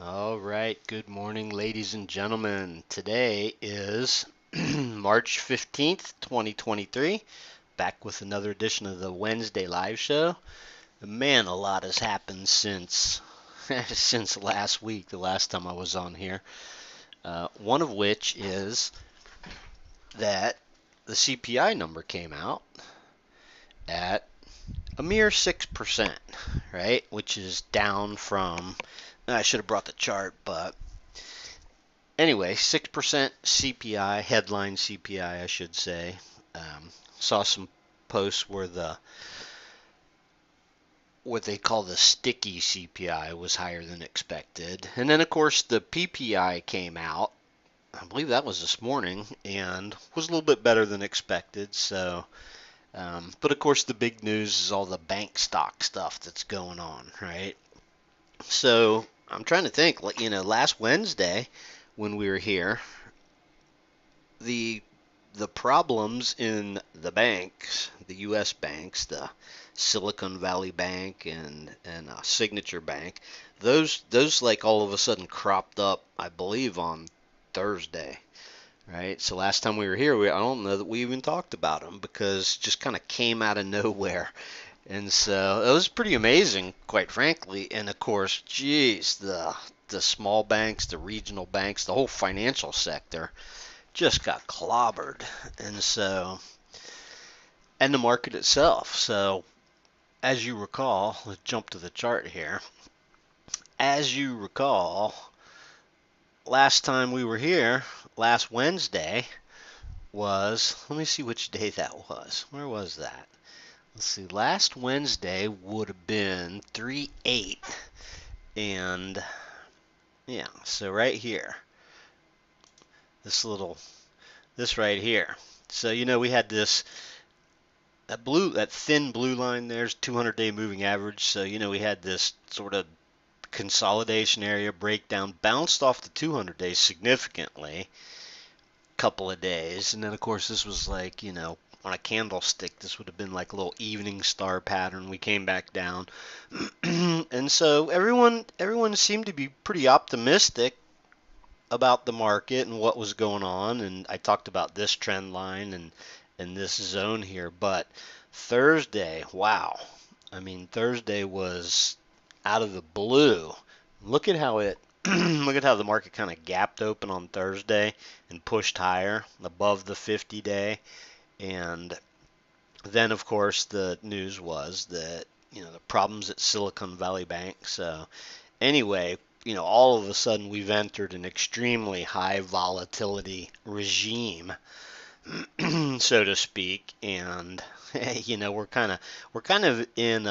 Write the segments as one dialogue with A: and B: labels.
A: All right, good morning, ladies and gentlemen. Today is March 15th, 2023. Back with another edition of the Wednesday live show. Man, a lot has happened since since last week, the last time I was on here. One of which is that the CPI number came out at a mere 6%, right? Which is down from, I should have brought the chart, but anyway, 6% CPI, headline CPI, I should say. Saw some posts where what they call the sticky CPI was higher than expected. And then, of course, the PPI came out. I believe that was this morning and was a little bit better than expected. But of course, the big news is all the bank stock stuff that's going on, right? So I'm trying to think, last Wednesday when we were here, the the problems in the banks, the U.S. banks, the Silicon Valley Bank and Signature Bank, those like all of a sudden cropped up, I believe, on Thursday, right? So last time we were here, I don't know that we even talked about them because it just kind of came out of nowhere. And so it was pretty amazing, quite frankly. And of course, geez, the small banks, the regional banks, the whole financial sector just got clobbered. And so, and the market itself. So, as you recall, let's jump to the chart here. As you recall, last time we were here, last Wednesday, let me see which day that was. Where was that? Let's see, last Wednesday would have been 3/8. And yeah, so right here, this right here. So, we had that thin blue line there's 200-day moving average. So, we had this sort of consolidation area breakdown, bounced off the 200 days significantly, couple of days, and then of course this was like, on a candlestick, this would have been like a little evening star pattern. We came back down, and so everyone seemed to be pretty optimistic about the market and what was going on. And I talked about this trend line and this zone here, but Thursday, wow. I mean, Thursday was out of the blue. Look at how it look at how the market kind of gapped open on Thursday and pushed higher above the 50-day. And then, of course, the news was that, the problems at Silicon Valley Bank. So anyway, all of a sudden we've entered an extremely high volatility regime, so to speak. And we're kind of in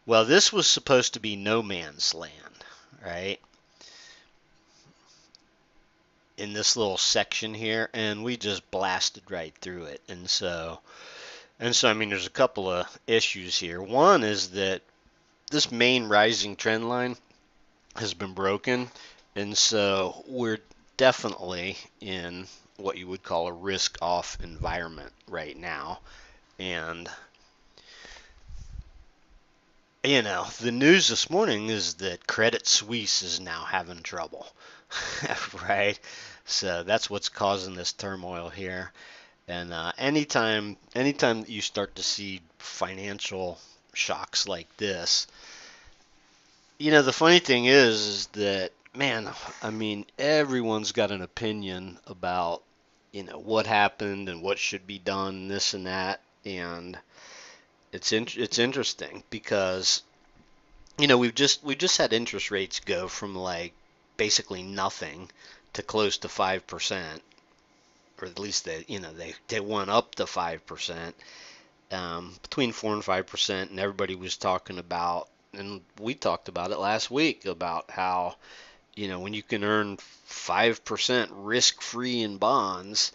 A: well, this was supposed to be no man's land, right? In this little section here, and we just blasted right through it. And so I mean, there's a couple of issues here. One is that this main rising trend line has been broken, and so we're definitely in what you would call a risk-off environment right now. And the news this morning is that Credit Suisse is now having trouble, right? So that's what's causing this turmoil here. And anytime that you start to see financial shocks like this, the funny thing is that, man, I mean, everyone's got an opinion about, what happened and what should be done, this and that. And it's interesting because, we've just had interest rates go from like basically nothing to close to 5%, or at least they went up to 5%, between 4 and 5%. And everybody was talking about, and we talked about it last week, about how, when you can earn 5% risk-free in bonds,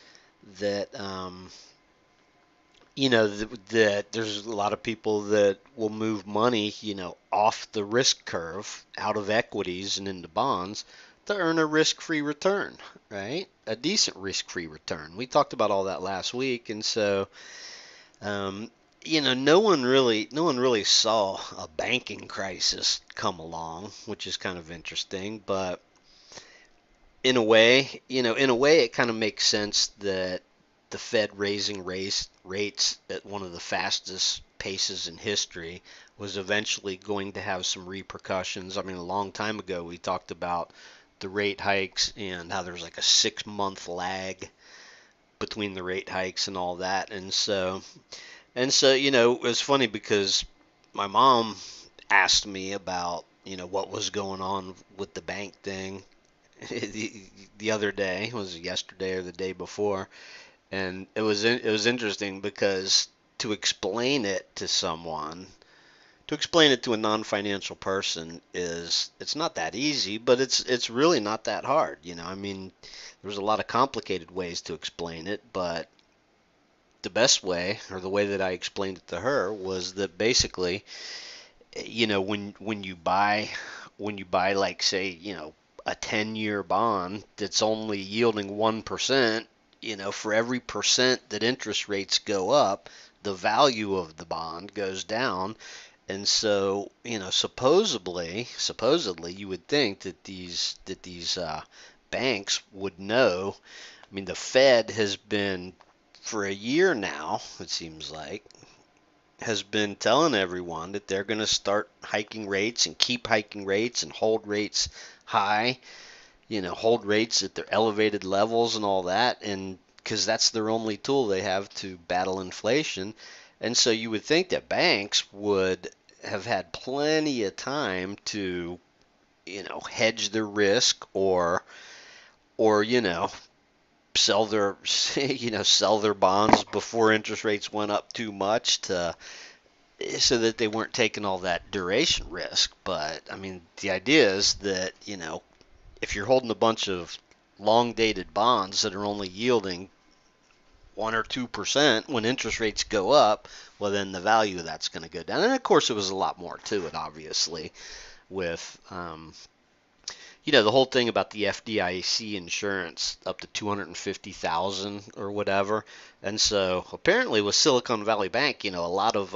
A: that that there's a lot of people that will move money, off the risk curve, out of equities and into bonds, to earn a risk-free return, right? A decent risk-free return. We talked about all that last week. And so, um, no one really saw a banking crisis come along, which is kind of interesting. But in a way, it kind of makes sense that the Fed raising rates at one of the fastest paces in history was eventually going to have some repercussions. I mean, a long time ago, we talked about the rate hikes and how there's like a 6 month lag between the rate hikes and all that. And so, it was funny because my mom asked me about, what was going on with the bank thing the, the other day. Was it yesterday or the day before? And it was interesting because to explain it to someone, to explain it to a non-financial person it's not that easy, but it's really not that hard. I mean, there's a lot of complicated ways to explain it, but the best way, or the way that I explained it to her, was that basically, when you buy like, say, a 10-year bond that's only yielding 1%, for every percent that interest rates go up, the value of the bond goes down. And so, supposedly you would think that these banks would know. I mean, the Fed has been, for a year now, it seems like, has been telling everyone that they're going to start hiking rates and keep hiking rates and hold rates high, hold rates at their elevated levels and all that, and because that's their only tool they have to battle inflation. And so you would think that banks would have had plenty of time to, hedge their risk, or sell their sell their bonds before interest rates went up too much, so that they weren't taking all that duration risk. But I mean, the idea is that, if you're holding a bunch of long dated bonds that are only yielding 1 or 2%, when interest rates go up, well, then the value of that's going to go down. And of course, it was a lot more to it, obviously, with the whole thing about the FDIC insurance up to 250,000 or whatever. And so apparently with Silicon Valley Bank, a lot of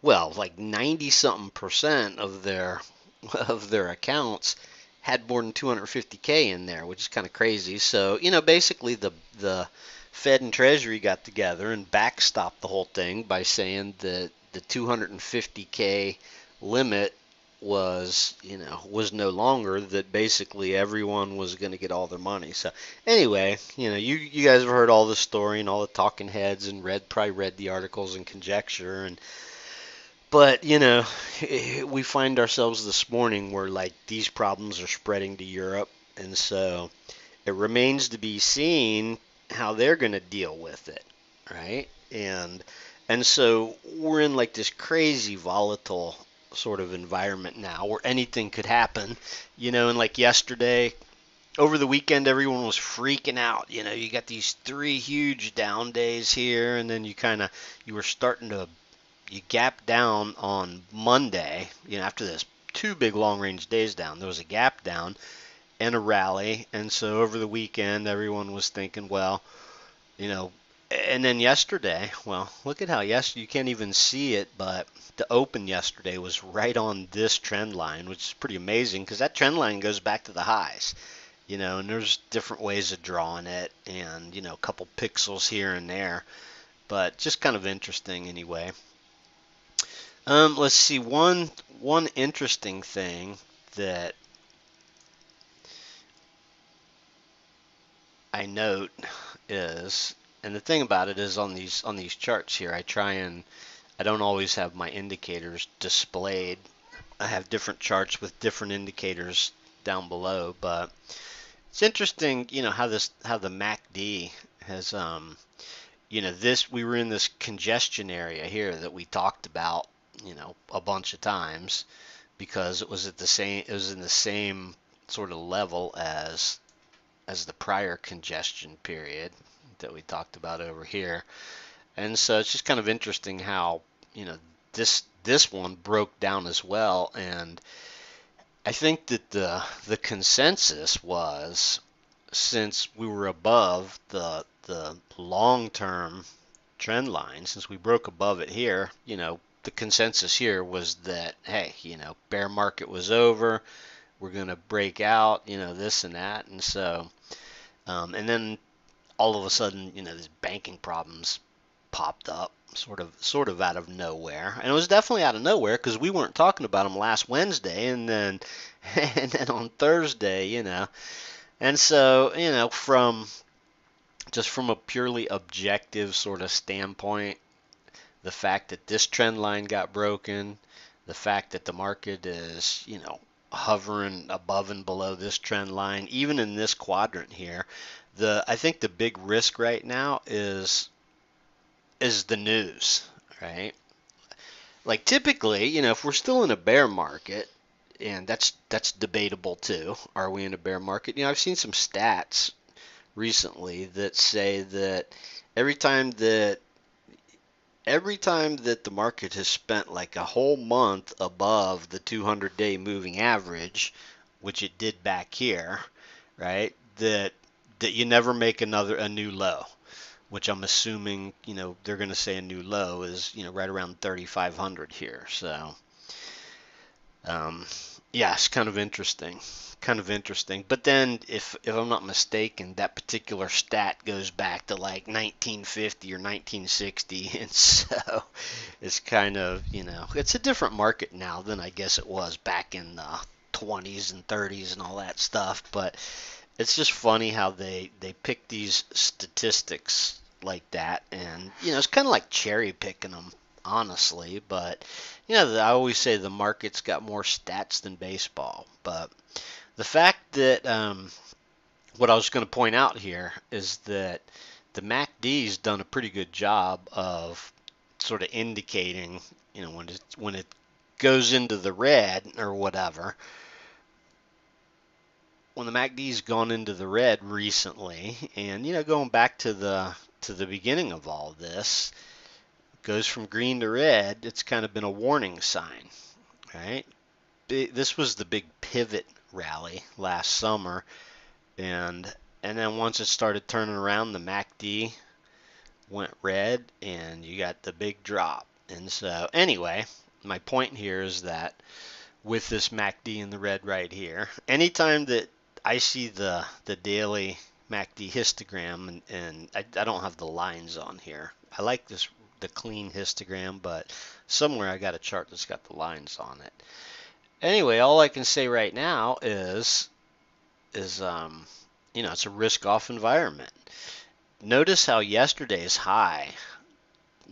A: like 90 something percent of their accounts had more than 250K in there, which is kind of crazy. So, basically the Fed and Treasury got together and backstopped the whole thing by saying that the 250K limit was no longer, that basically everyone was going to get all their money. So anyway, you guys have heard all the story and all the talking heads and probably read the articles and conjecture, but we find ourselves this morning where, like, these problems are spreading to Europe, and so it remains to be seen how they're going to deal with it, right? And so we're in like this crazy volatile sort of environment now where anything could happen, and like yesterday, over the weekend, everyone was freaking out. You got these three huge down days here, and then you were starting to, you gap down on Monday, after this two big long range days down, there was a gap down and a rally. And so over the weekend, everyone was thinking, well, you know, and then yesterday, well, look at how you can't even see it, but the open yesterday was right on this trend line, which is pretty amazing because that trend line goes back to the highs, and there's different ways of drawing it, and, a couple pixels here and there, but just kind of interesting anyway. Let's see, one interesting thing that I note is, and the thing about it is, on these charts here, I don't always have my indicators displayed. I have different charts with different indicators down below, but it's interesting, how the MACD has, we were in this congestion area here that we talked about, a bunch of times, because it was in the same sort of level as the prior congestion period that we talked about over here. And so it's just kind of interesting how, this one broke down as well. And I think that the consensus was, since we were above the long-term trend line, since we broke above it here, the consensus here was that, hey, bear market was over. We're going to break out, this and that. And so, and then all of a sudden, these banking problems popped up sort of out of nowhere. And it was definitely out of nowhere because we weren't talking about them last Wednesday and then and then on Thursday, And so, from a purely objective sort of standpoint, the fact that this trend line got broken, the fact that the market is, hovering above and below this trend line, even in this quadrant here, I think the big risk right now is the news, right? Like typically, if we're still in a bear market, and that's debatable too. Are we in a bear market? I've seen some stats recently that say that every time that the market has spent like a whole month above the 200-day moving average, which it did back here, right? That you never make a new low, which I'm assuming, they're going to say a new low is, right around 3,500 here. So, yeah, it's kind of interesting. But then, if I'm not mistaken, that particular stat goes back to like 1950 or 1960, and so it's kind of, it's a different market now than I guess it was back in the 20s and 30s and all that stuff. But it's just funny how they pick these statistics like that, and it's kind of like cherry picking them, honestly. But I always say the market's got more stats than baseball. But the fact that what I was going to point out here is that the MACD's done a pretty good job of sort of indicating, when it goes into the red or whatever. When the MACD's gone into the red recently, and going back to the beginning of all this, goes from green to red, it's kind of been a warning sign, right? This was the big pivot rally last summer, and then once it started turning around, the MACD went red, and you got the big drop. And so, anyway, my point here is that with this MACD in the red right here, anytime that I see the daily MACD histogram, and I don't have the lines on here. I like the clean histogram, but somewhere I got a chart that's got the lines on it. Anyway, all I can say right now is it's a risk-off environment. Notice how yesterday's high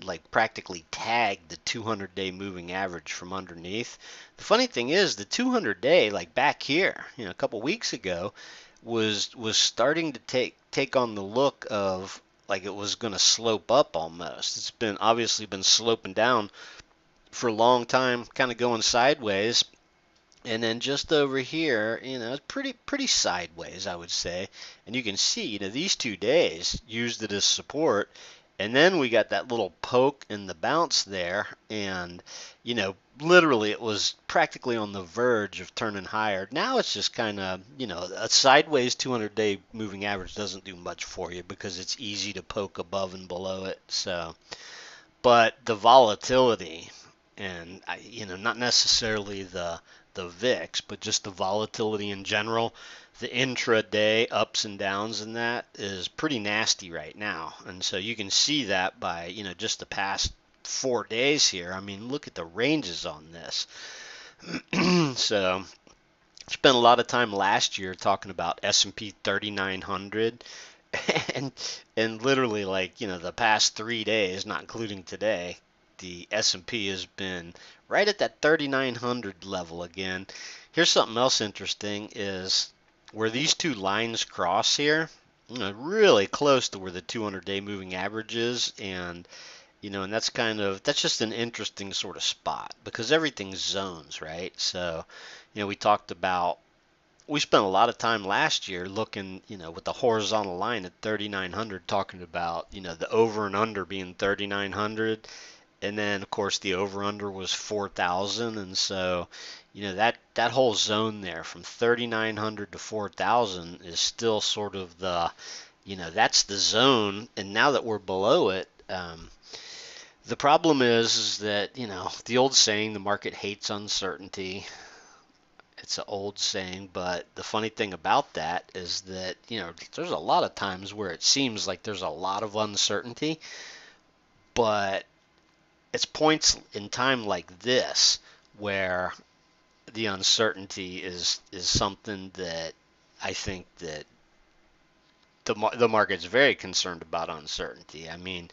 A: like practically tagged the 200-day moving average from underneath. The funny thing is the 200-day, like back here, a couple weeks ago, was starting to take on the look of like it was going to slope up almost. It's obviously been sloping down for a long time, kind of going sideways. And then just over here, it's pretty sideways, I would say. And you can see, these 2 days used it as support. And then we got that little poke and the bounce there. And, literally it was practically on the verge of turning higher. Now it's just kind of, a sideways 200-day moving average doesn't do much for you because it's easy to poke above and below it. So, but the volatility and, not necessarily the VIX, but just the volatility in general, the intraday ups and downs in that is pretty nasty right now. And so you can see that by, just the past 4 days here. I mean, look at the ranges on this. So spent a lot of time last year talking about S&P 3900 and literally like, the past 3 days, not including today, the S&P has been right at that 3,900 level again. Here's something else interesting is where these two lines cross here, really close to where the 200-day moving average is, and and that's just an interesting sort of spot because everything's zones, right? So, we spent a lot of time last year looking, with the horizontal line at 3,900, talking about, the over and under being 3,900. And then, of course, the over-under was 4,000, and so, that whole zone there from 3,900 to 4,000 is still sort of the, that's the zone. And now that we're below it, Um, the problem is that, the old saying, the market hates uncertainty. It's an old saying, but the funny thing about that is that, there's a lot of times where it seems like there's a lot of uncertainty, but it's points in time like this where the uncertainty is something that I think that the market's very concerned about uncertainty. I mean,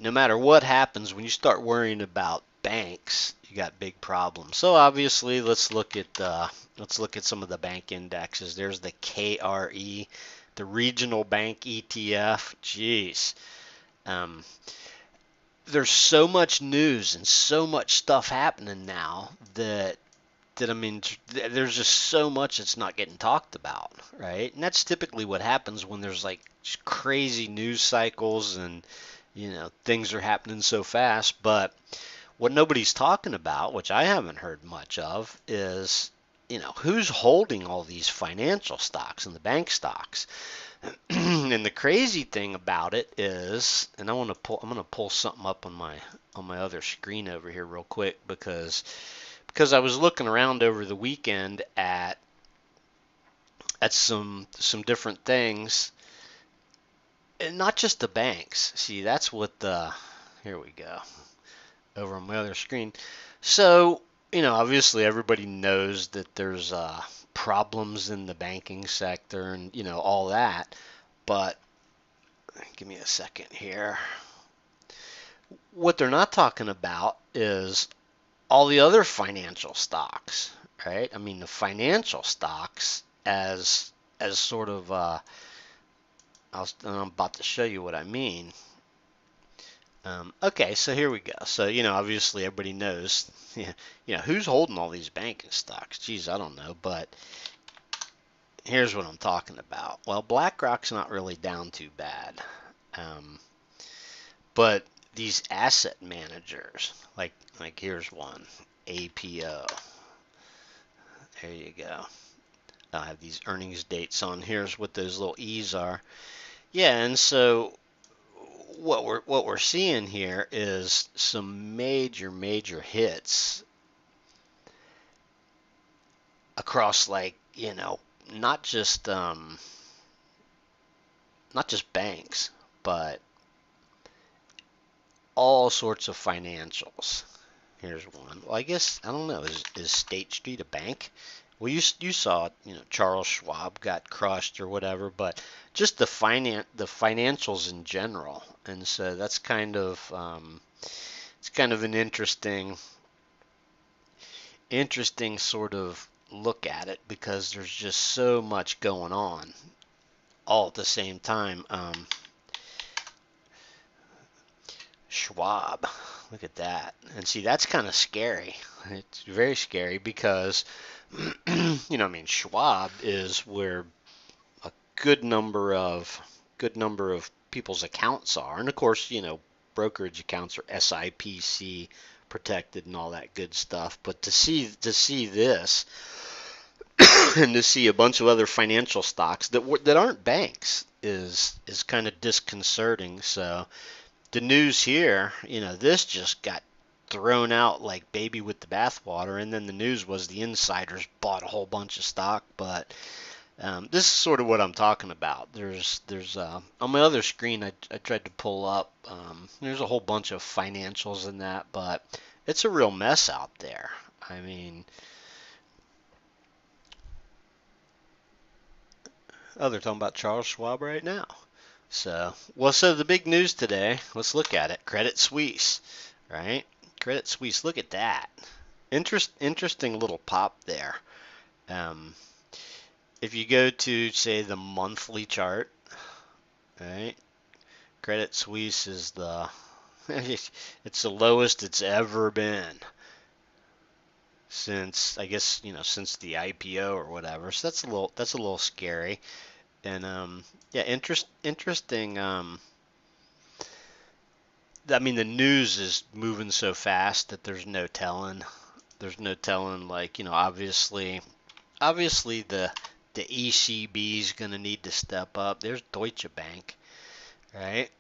A: no matter what happens, when you start worrying about banks, you got big problems. So obviously, let's look at some of the bank indexes. There's the KRE, the regional bank ETF. Jeez, um, there's so much news and so much stuff happening now that I mean, there's just so much that's not getting talked about, right? And that's typically what happens when there's like crazy news cycles and things are happening so fast. But what nobody's talking about, which I haven't heard much of, is who's holding all these financial stocks and the bank stocks. And the crazy thing about it is, and I'm gonna pull something up on my other screen over here real quick because I was looking around over the weekend at some different things, and not just the banks. See, that's what here we go, over on my other screen. So, obviously everybody knows that there's problems in the banking sector and all that, but give me a second here. What they're not talking about is all the other financial stocks, right? I mean, the financial stocks as sort of I'm about to show you what I mean. Okay, so here we go. So obviously everybody knows, who's holding all these banking stocks. Geez, I don't know, but here's what I'm talking about. Well, BlackRock's not really down too bad, but these asset managers, like here's one, APO. There you go. I have these earnings dates on. Here's what those little E's are. Yeah, and so what we're seeing here is some major hits across, like, not just banks, but all sorts of financials. Here's one. Well, I guess I don't know. Is State Street a bank? Well, you saw, Charles Schwab got crushed or whatever, but just the financials in general, and so that's kind of it's kind of an interesting sort of look at it because there's just so much going on all at the same time. Schwab, look at that, and see, that's kind of scary. It's very scary because I mean, Schwab is where a good number of people's accounts are, and of course, brokerage accounts are SIPC protected and all that good stuff. But to see this and to see a bunch of other financial stocks that aren't banks is kind of disconcerting. So the news here, this just got thrown out like baby with the bathwater, and then the news was the insiders bought a whole bunch of stock. But this is sort of what I'm talking about. There's on my other screen, I tried to pull up. There's a whole bunch of financials in that, but it's a real mess out there. I mean, they're talking about Charles Schwab right now. So the big news today, let's look at it. Credit Suisse, right? Credit Suisse, look at that. Interesting little pop there. If you go to, say, the monthly chart, right? Credit Suisse is it's the lowest it's ever been since, I guess, since the IPO or whatever. So that's a little scary. And yeah, interesting. I mean, the news is moving so fast that there's no telling. There's no telling, like, obviously the ECB is going to need to step up. There's Deutsche Bank, right?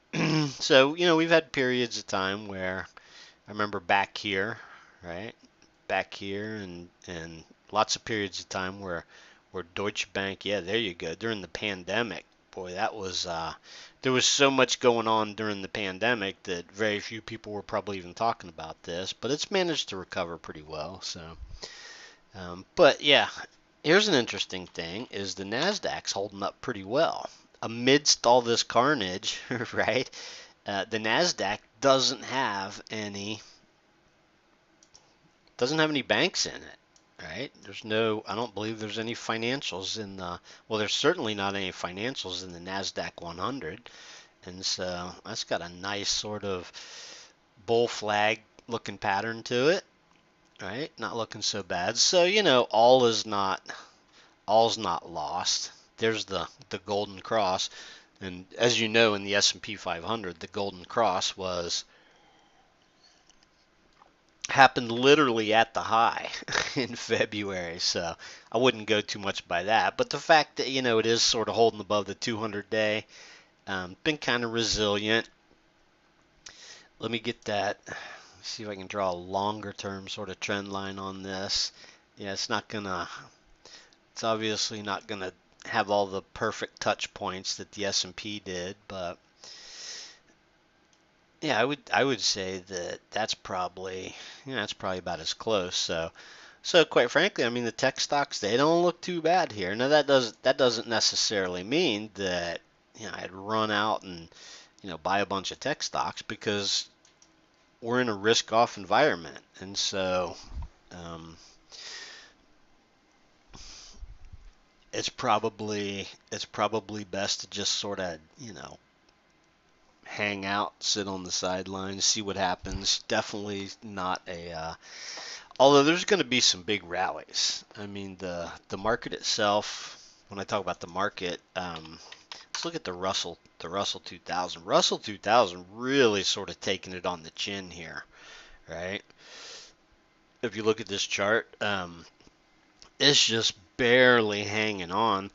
A: So, we've had periods of time where I remember back here, right? Back here and lots of periods of time where Deutsche Bank, yeah, there you go. During the pandemic, boy, that was there was so much going on during the pandemic that very few people were probably even talking about this, but it's managed to recover pretty well. So, but yeah, here's an interesting thing: is the Nasdaq's holding up pretty well amidst all this carnage, right? The Nasdaq doesn't have any banks in it, right? I don't believe there's any financials in the, well, there's certainly not any financials in the NASDAQ 100. And so that's got a nice sort of bull flag looking pattern to it, right? Not looking so bad. So, all's not lost. There's the golden cross. And as you know, in the S&P 500, the golden cross happened literally at the high in February, so I wouldn't go too much by that. But the fact that it is sort of holding above the 200 day, been kind of resilient. Let me get that. See if I can draw a longer term sort of trend line on this. Yeah, it's obviously not gonna have all the perfect touch points that the S&P did, but yeah, I would say that's probably about as close. So quite frankly, I mean the tech stocks, they don't look too bad here. Now that doesn't necessarily mean that I'd run out and buy a bunch of tech stocks, because we're in a risk-off environment, and so um, it's probably best to just sort of hang out, sit on the sidelines, see what happens. Definitely not although there's going to be some big rallies. I mean, the market itself. When I talk about the market, let's look at the Russell 2000. Russell 2000 really sort of taking it on the chin here, right? If you look at this chart, it's just barely hanging on.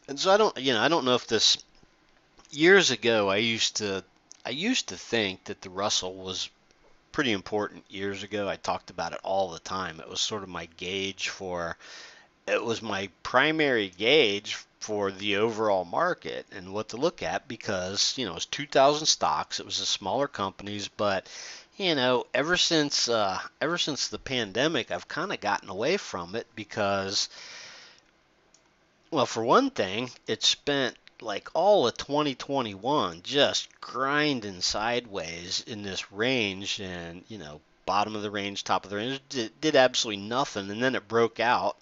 A: And so I don't know if this, years ago I used to think that the Russell was pretty important years ago. I talked about it all the time. It was sort of my gauge for it was my primary gauge for the overall market and what to look at, because it was 2,000 stocks. It was the smaller companies, but ever since the pandemic, I've kind of gotten away from it because, well, for one thing, it spent like all of 2021 just grinding sideways in this range, and bottom of the range, top of the range, did absolutely nothing, and then it broke out,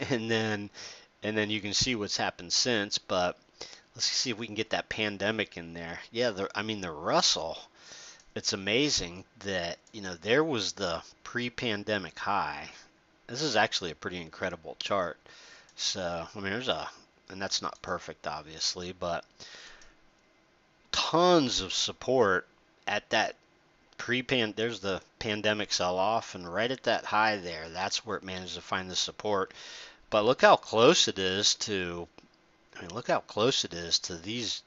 A: and then you can see what's happened since. But let's see if we can get that pandemic in there. Yeah, I mean the Russell. It's amazing that there was the pre-pandemic high. This is actually a pretty incredible chart. So I mean and that's not perfect obviously, but tons of support at that there's the pandemic sell-off, and right at that high there, that's where it managed to find the support. But look how close it is to, I mean, look how close it is to these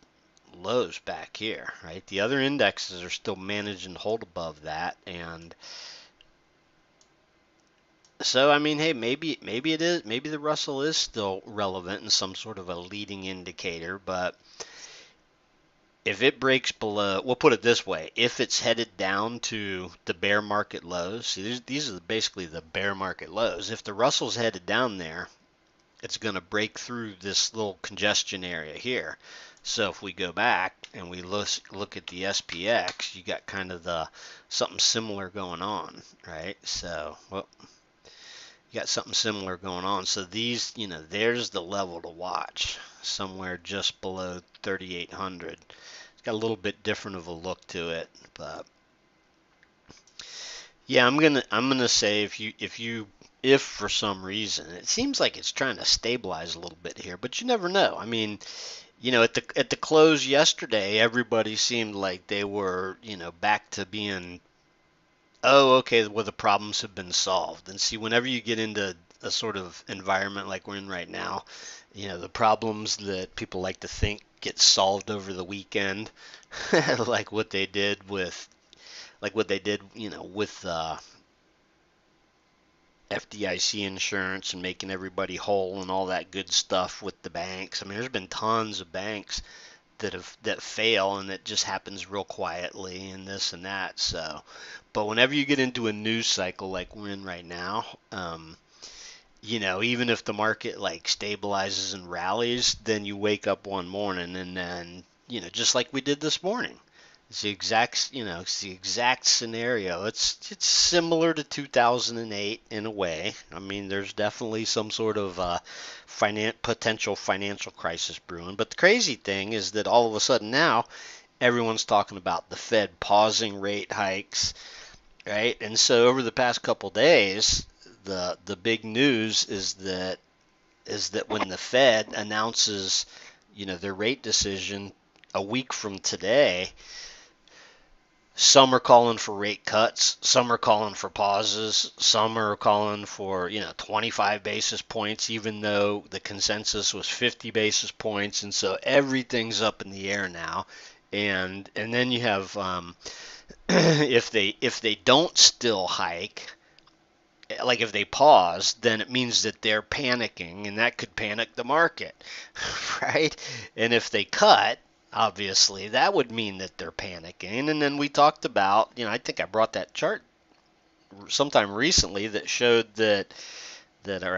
A: lows back here, right? The other indexes are still managing to hold above that, and so I mean, hey, maybe the Russell is still relevant in some sort of a leading indicator, but if it breaks below, we'll put it this way: if it's headed down to the bear market lows, see, these are basically the bear market lows. If the Russell's headed down there, it's going to break through this little congestion area here. So if we go back and we look at the SPX, you got kind of something similar going on, right? So, well, you got something similar going on. So these, there's the level to watch, somewhere just below 3,800. It's got a little bit different of a look to it, but yeah, I'm gonna say if for some reason it seems like it's trying to stabilize a little bit here, but you never know. I mean, at the close yesterday, everybody seemed like they were, back to being, oh, okay, well, the problems have been solved. And see, whenever you get into a sort of environment like we're in right now, the problems that people like to think get solved over the weekend, like what they did with, with FDIC insurance and making everybody whole and all that good stuff with the banks. I mean, there's been tons of banks that fail, and it just happens real quietly and this and that. So, but whenever you get into a news cycle like we're in right now, even if the market like stabilizes and rallies, then you wake up one morning and then, just like we did this morning. It's the exact scenario. It's similar to 2008 in a way. I mean, there's definitely some sort of potential financial crisis brewing. But the crazy thing is that all of a sudden now everyone's talking about the Fed pausing rate hikes, right? And so over the past couple days, the big news is that when the Fed announces, their rate decision a week from today, some are calling for rate cuts, some are calling for pauses, some are calling for, 25 basis points, even though the consensus was 50 basis points, and so everything's up in the air now. And then you have if they don't still hike, like if they pause, then it means that they're panicking, and that could panic the market, right? And if they cut, obviously, that would mean that they're panicking. And then we talked about, I think I brought that chart sometime recently that showed or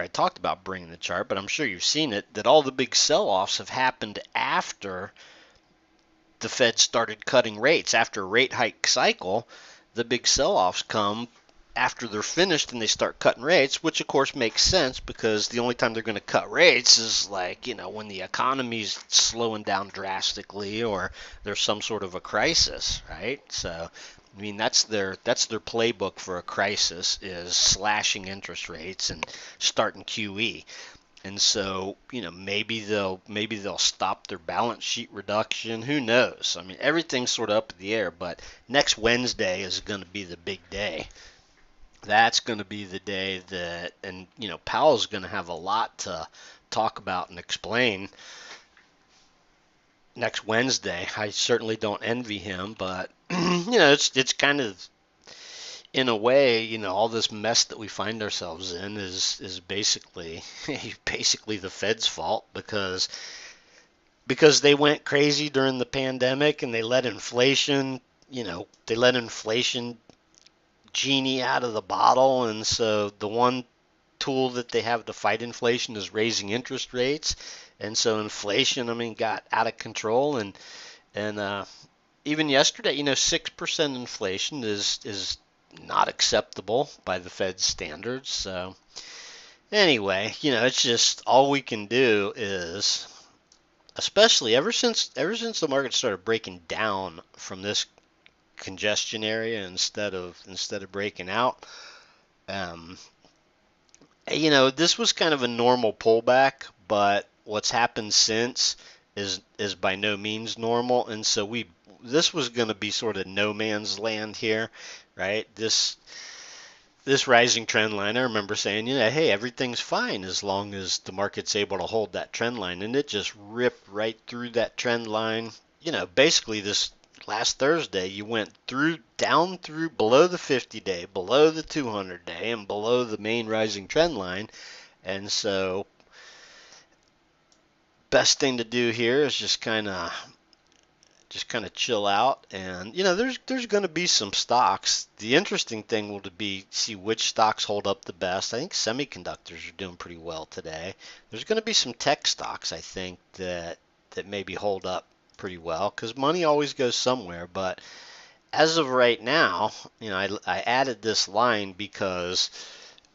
A: I talked about bringing the chart, but I'm sure you've seen it, that all the big sell-offs have happened after the Fed started cutting rates. After a rate hike cycle, the big sell-offs come after they're finished and they start cutting rates, which of course makes sense because the only time they're going to cut rates is like, when the economy's slowing down drastically or there's some sort of a crisis, right? So, I mean, that's their playbook for a crisis is slashing interest rates and starting QE. And so, maybe they'll stop their balance sheet reduction. Who knows? I mean, everything's sort of up in the air, but next Wednesday is going to be the big day. That's going to be the day that, and Powell's going to have a lot to talk about and explain next Wednesday. I certainly don't envy him, but it's kind of, in a way, all this mess that we find ourselves in is basically the Fed's fault because they went crazy during the pandemic and they let inflation genie out of the bottle, and so the one tool that they have to fight inflation is raising interest rates, and so inflation, got out of control, and even yesterday, 6% inflation is not acceptable by the Fed's standards. So anyway, it's just all we can do is, especially ever since the market started breaking down from this congestion area instead of breaking out. This was kind of a normal pullback, but what's happened since is by no means normal, and so this was going to be sort of no man's land here, right? This rising trend line, I remember saying, hey, everything's fine as long as the market's able to hold that trend line, and it just ripped right through that trend line. Basically this last Thursday, you went down through below the 50-day, below the 200-day, and below the main rising trend line. And so, best thing to do here is just kind of chill out. And there's going to be some stocks. The interesting thing will be see which stocks hold up the best. I think semiconductors are doing pretty well today. There's going to be some tech stocks, I think, that maybe hold up pretty well because money always goes somewhere. But as of right now, I added this line because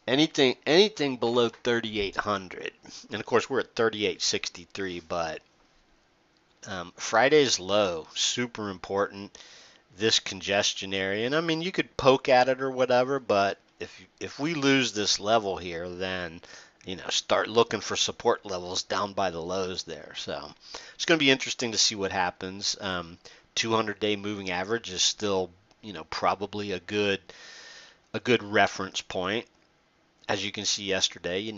A: anything below 3,800, and of course we're at 3,863, but Friday's low, super important. This congestion area, and you could poke at it or whatever, but if we lose this level here, then start looking for support levels down by the lows there. So it's going to be interesting to see what happens. 200-day moving average is still, probably a good reference point. as you can see yesterday,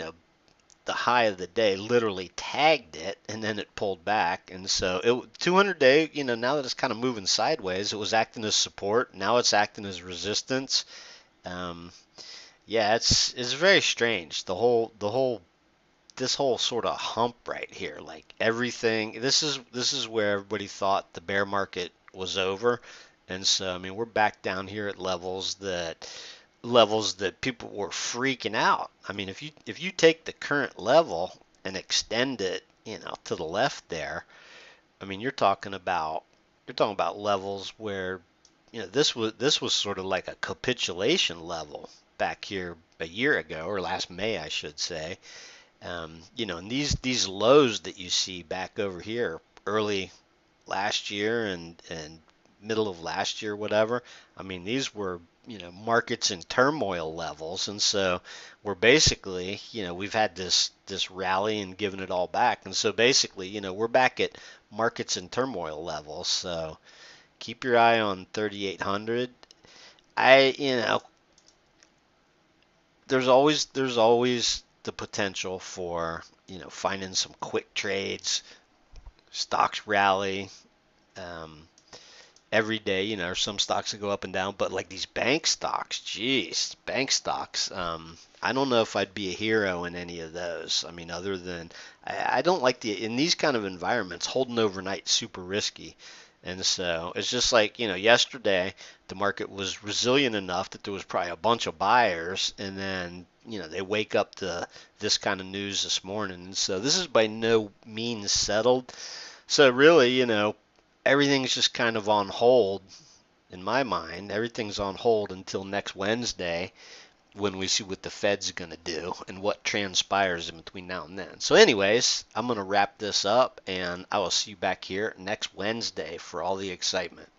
A: the high of the day literally tagged it and then it pulled back. And so it 200 day, now that it's kind of moving sideways, it was acting as support. Now it's acting as resistance. Um, yeah, it's very strange. The whole this whole sort of hump right here, like everything. This is where everybody thought the bear market was over. And so I mean, we're back down here at levels that people were freaking out. I mean, if you take the current level and extend it, to the left there, I mean, you're talking about levels where, this was sort of like a capitulation level back here a year ago, or last May, I should say. And these lows that you see back over here early last year and middle of last year, whatever. I mean, these were, markets in turmoil levels, and so we're basically, we've had this rally and given it all back, and so basically, we're back at markets in turmoil levels. So keep your eye on 3,800. I, there's always the potential for, finding some quick trades, stocks rally. Um, every day, some stocks that go up and down, but like these bank stocks, geez, bank stocks. I don't know if I'd be a hero in any of those. I mean, other than I don't like in these kind of environments, holding overnight super risky. And so it's just like, yesterday the market was resilient enough that there was probably a bunch of buyers, and then, they wake up to this kind of news this morning. And so this is by no means settled. So really, everything's just kind of on hold in my mind. Everything's on hold until next Wednesday when we see what the Fed's going to do and what transpires in between now and then. So anyways, I'm going to wrap this up and I will see you back here next Wednesday for all the excitement.